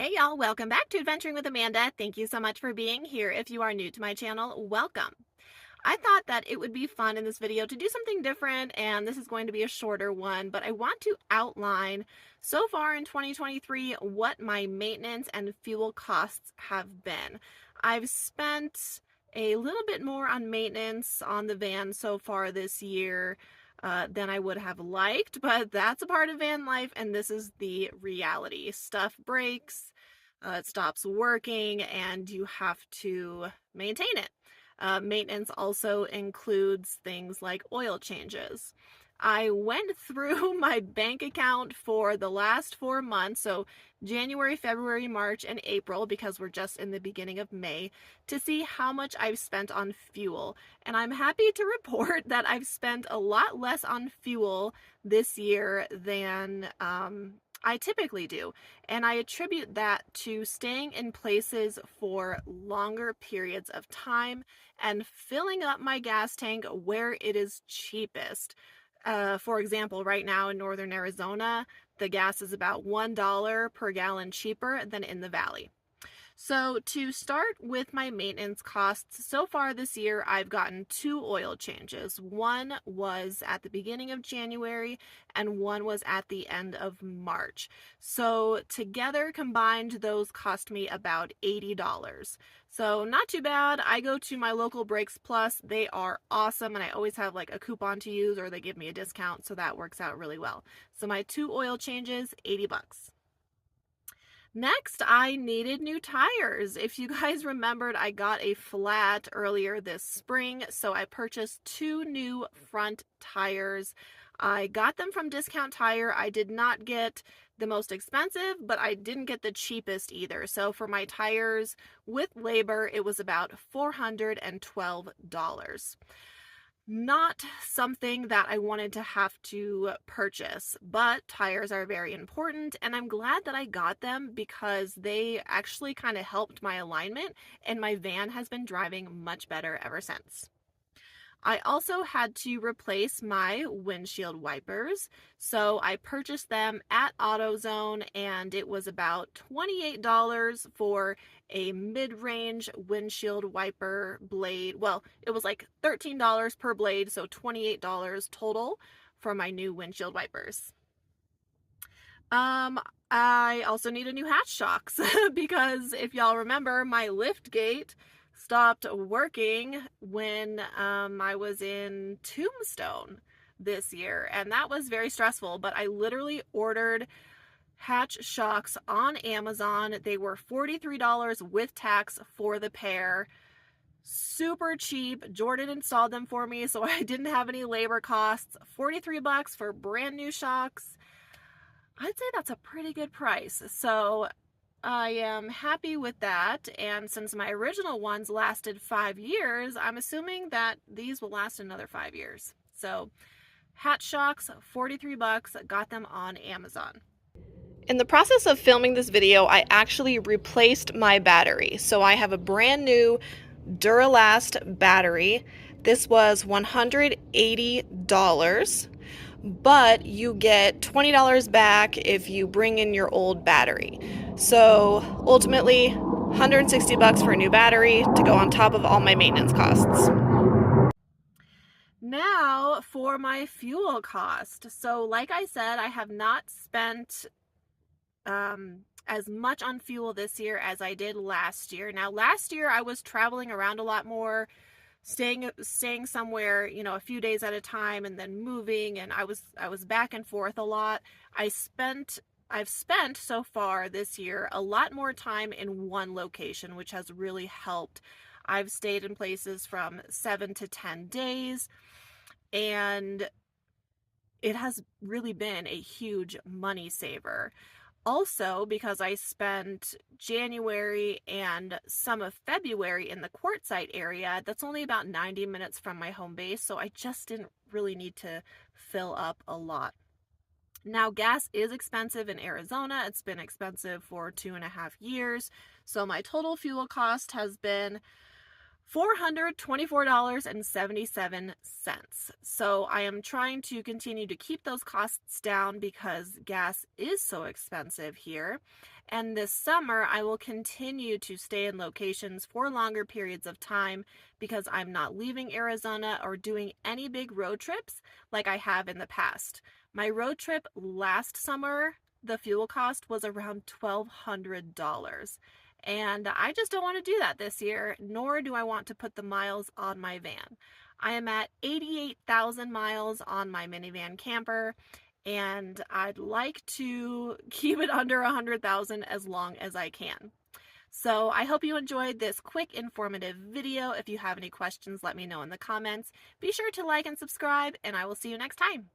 Hey y'all, welcome back to Adventuring with Amanda. Thank you so much for being here. If you are new to my channel, welcome. I thought that it would be fun in this video to do something different, and this is going to be a shorter one, but I want to outline so far in 2023 what my maintenance and fuel costs have been. I've spent a little bit more on maintenance on the van so far this year than I would have liked, but that's a part of van life, and this is the reality. Stuff breaks, it stops working, and you have to maintain it. Maintenance also includes things like oil changes. I went through my bank account for the last 4 months, so January, February, March, and April, because we're just in the beginning of May, to see how much I've spent on fuel. And I'm happy to report that I've spent a lot less on fuel this year than I typically do. And I attribute that to staying in places for longer periods of time and filling up my gas tank where it is cheapest. For example, right now in northern Arizona, the gas is about $1 per gallon cheaper than in the valley. So to start with my maintenance costs, so far this year I've gotten 2 oil changes. One was at the beginning of January and one was at the end of March. So together combined, those cost me about $80. So not too bad. I go to my local Brakes Plus. They are awesome, and I always have like a coupon to use, or they give me a discount, so that works out really well. So my 2 oil changes, $80. Next, I needed new tires. If you guys remembered, I got a flat earlier this spring, so I purchased 2 new front tires. I got them from Discount Tire. I did not get the most expensive, but I didn't get the cheapest either. So for my tires with labor, it was about $412. Not something that I wanted to have to purchase, but tires are very important, and I'm glad that I got them because they actually kind of helped my alignment, and my van has been driving much better ever since. I also had to replace my windshield wipers, so I purchased them at AutoZone, and it was about $28 for a mid-range windshield wiper blade. Well, it was like $13 per blade, so $28 total for my new windshield wipers. I also need a new hatch shocks because if y'all remember, my lift gate stopped working when I was in Tombstone this year, and that was very stressful, but I literally ordered hatch shocks on Amazon. They were $43 with tax for the pair. Super cheap. Jordan installed them for me, so I didn't have any labor costs. $43 for brand new shocks. I'd say that's a pretty good price. So I am happy with that, and since my original ones lasted 5 years, I'm assuming that these will last another 5 years. So hatch shocks, $43, got them on Amazon. In the process of filming this video, I actually replaced my battery. So I have a brand new Duralast battery. This was $180. But you get $20 back if you bring in your old battery. So ultimately, $160 for a new battery to go on top of all my maintenance costs. Now for my fuel cost. So like I said, I have not spent as much on fuel this year as I did last year. Now last year I was traveling around a lot more, staying somewhere, a few days at a time, and then moving, and I was back and forth a lot. I've spent so far this year a lot more time in one location, which has really helped. I've stayed in places from 7 to 10 days, and it has really been a huge money saver. Also, because I spent January and some of February in the Quartzsite area, that's only about 90 minutes from my home base, so I just didn't really need to fill up a lot. Now, gas is expensive in Arizona. It's been expensive for 2.5 years, so my total fuel cost has been $424.77. So I am trying to continue to keep those costs down because gas is so expensive here. And this summer, I will continue to stay in locations for longer periods of time because I'm not leaving Arizona or doing any big road trips like I have in the past. My road trip last summer, the fuel cost was around $1,200. And I just don't want to do that this year, nor do I want to put the miles on my van. I am at 88,000 miles on my minivan camper, and I'd like to keep it under 100,000 as long as I can. So I hope you enjoyed this quick, informative video. If you have any questions, let me know in the comments. Be sure to like and subscribe, and I will see you next time.